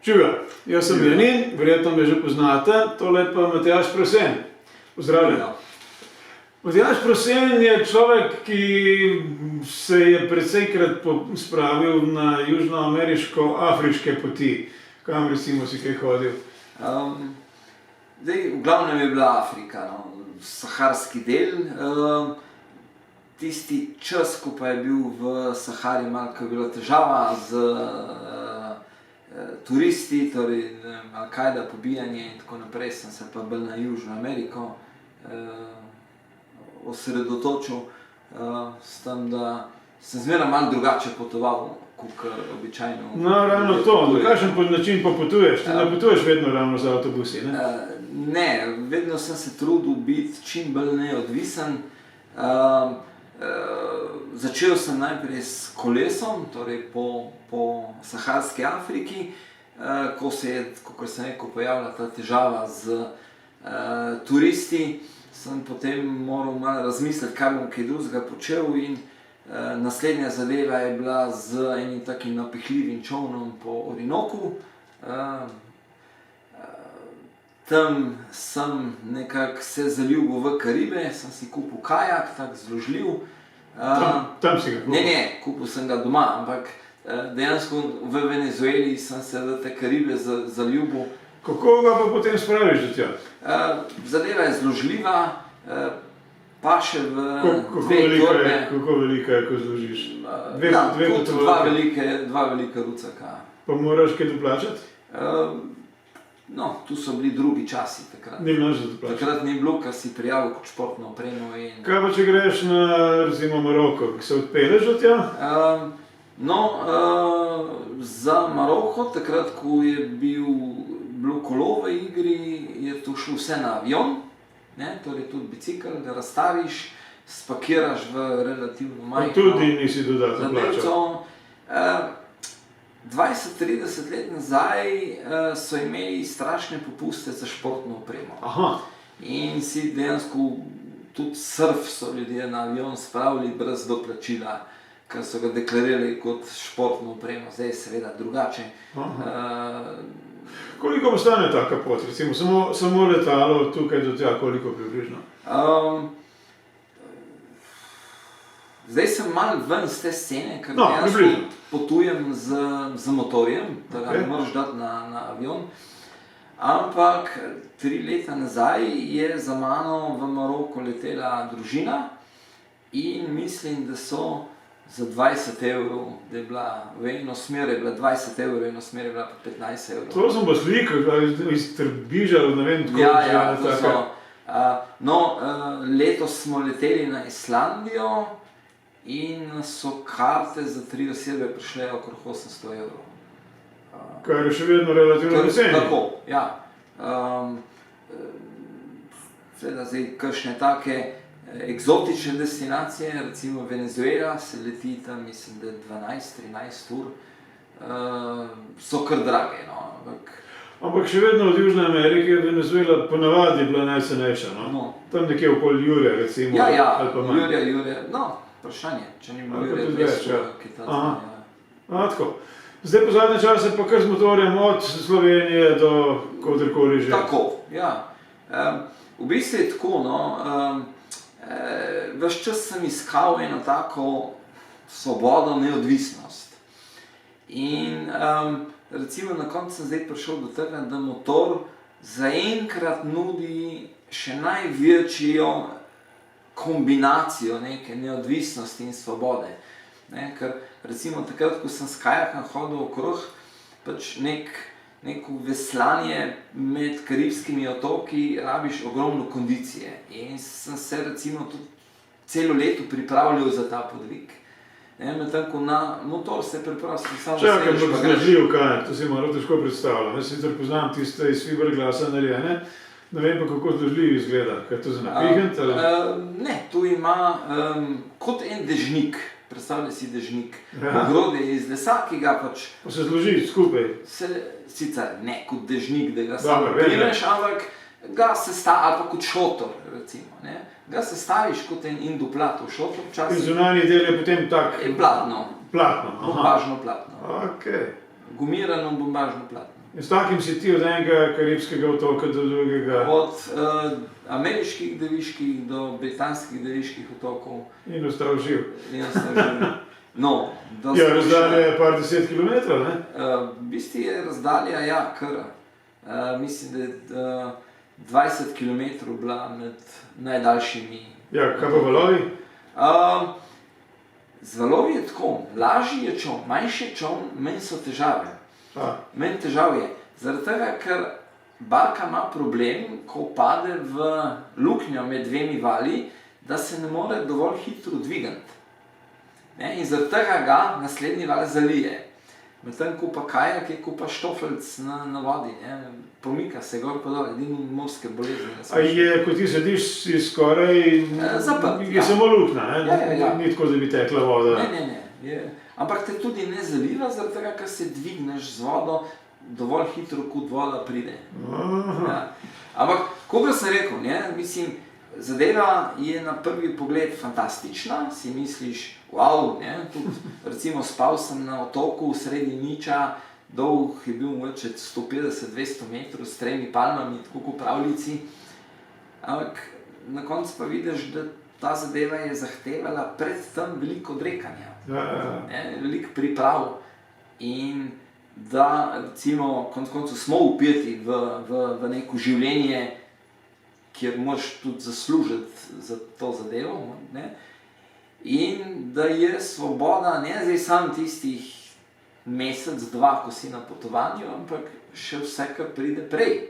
Čuga, jaz sem Janin, verjetno me že poznate, tole pa Matjaž Prosen. Pozdravljen. Matjaž Prosen je človek, ki se je precejkrat spravil na južnoameriško-afriške poti. Kam recimo si kaj hodil? V glavnem je bila Afrika, saharski del. Tisti čas, ko pa je bil v Sahari malo, ko je bila težava z turisti, torej Al-Kaida, pobijanje in tako naprej, sem se pa bolj na Južno Ameriko osredotočil, s tem, da sem zmeraj malo drugače potoval, kot običajno. No, ravno to, na kakšen način pa potuješ? Ti ne potuješ vedno ravno z avtobusi, ne? Ne, vedno sem se trudil biti čim bolj neodvisen. Začel sem najprej s kolesom, torej po saharski Afriki, ko se je, kakor sem rekel, pojavila ta težava z turisti, sem potem moral malo razmisliti, kaj bom kaj drugega počel in naslednja zadeva je bila z enim takim napihljivim čolnom po Orinoku. Tam sem nekako se zaljubil v Karibe, sem si kupil kajak, tak zložljiv. Tam si ga kupil? Ne, kupil sem ga doma, ampak dejansko v Venezueli sem se v te Karibe zaljubil. Kako ga pa potem spraviš do tja? Zadeva je zložljiva, paše v dve torbe. Kako velika je, ko zložiš? Dva velika rucaka. Pa moraš kaj doplačati? No, tu so bili drugi časi takrat. Ni bilo za doplačati? Takrat ni bilo, ker si prijavil kot športno opremo in... Kaj pa, če greš na, recimo, Maroko, se odpelješ do tja? Za Maroko, takrat, ko je bilo kolo v igri, je to šlo vse na avion, torej tudi bicikl, ga razstaviš, spakiraš v relativno majhno... Pa tudi nisi dodatno plačal? 20-30 let nazaj so imeli strašne popuste za športno opremo. Aha. In si dejansko tudi surf so ljudje na avion spravili brez doplačila, ker so ga deklarirali kot športno opremo. Zdaj je seveda drugače. Koliko pa stane taka pot? Recimo samo letalo tukaj do tja, koliko približno? Zdaj sem malo ven z te scene, ker dejansko potujem z motorjem, da ga ne moraš dati na avion. Ampak 3 leta nazaj je za mano v Maroko letela družina in mislim, da so za 20 evrov, da je bila v eno smer je bila 20 evrov, v eno smer je bila pa 15 evrov. To sem pa slikal, iz Trbiža, ne vem tako. Ja, to so. Letos smo leteli na Islandijo, in so karte za 3 osebe prišle okrog 800 evrov. Kar je še vedno relativno poceni. Tako, ja. Seveda zdaj kakšne take eksotične destinacije, recimo Venezuela, se leti tam, mislim, da 12-13 ur, so kar drage, Ampak še vedno od Južne Amerike je Venezuela ponavadi bila najcenejša, Tam nekje okoli Jurja, recimo. Ja, Jurja, vprašanje, če nima Jurja 200 Kitajcev. Tako. Zdaj po zadnje čase pa kar z motorjem od Slovenije do koderkoli že. Tako, ja. V bistvu je tako, ves čas sem iskal eno tako svobodo, neodvisnost. In recimo na koncu sem zdaj prišel do tega, da motor zaenkrat nudi še največjo kombinacijo neke neodvisnosti in svobode. Ker recimo takrat, ko sem s kajakom hodil okrog, pač neko veslanje med karibskimi otoki rabiš ogromno kondicije. In sem se recimo tudi celo leto pripravljal za ta podvig. Medtem ko na motor se preprosto samo sediš pa greš. Čakaj, zložljiv kajak, to si malo težko predstavljam. Jaz sicer poznam tiste iz fiberglasa narejene, ne vem pa, kako zložljiv izgleda. Kaj je to za napihent? Ne, to ima kot en dežnik. Predstavljaj si dežnik. Ogrodje iz lesa, ki ga pač... Pa se zloži skupaj? Sicer ne kot dežnik, da ga samo primeš, ampak ga ali pa kot šotor, recimo. Ga sestaviš kot en indoplat v šotor včasih. In zunanji del je potem tak... Platno. Platno, aha. Bombažno platno. Okej. Gumirano bombažno platno. In s takim si ti od enega karibskega otoka do drugega. Od ameriških deviških do britanskih deviških otokov. In ostal živ. No, ja, razdalja je par 10 kilometrov, ne? V bistvu je razdalja, ja, kar. Mislim, da je 20 kilometrov bila med najdaljšimi. Ja, kaj pa valovi? Z valovi je tako, lažji je čoln, manjši je čoln, manj so težave. Manj težav je, zaradi tega, ker barka ima problem, ko pade v luknjo med dvemi vali, da se ne more dovolj hitro dvigati. In zaradi tega ga naslednji val zalije. Medtem ko pa kajak je, ko pa štofeljc na vodi, pomika se gor pa dol, edino morske bolezni. A je, ko ti sediš, si skoraj zaprt, je samo luknja, Ja. Ni tako, da bi tekla voda. Ne. Ampak te tudi ne zaliva, zaradi tega, ker se dvigneš z vodo dovolj hitro, kot voda pride. Ja. Ampak, kot sem rekel, mislim, zadeva je na prvi pogled fantastična, si misliš, wow, tudi recimo spal sem na otoku sredi niča, dolg je bil mogoče 150-200 metrov s 3 palmami, tako kot pravljici. Ampak na koncu pa vidiš, da ta zadeva je zahtevala predtem veliko odrekanja, veliko priprav in da recimo konec koncev smo vpeti v neko življenje, kjer moraš tudi zaslužiti za to zadevo. In da je svoboda ne zdaj samo tistih mesec, dva, ko si na potovanju, ampak še vse, kar pride prej.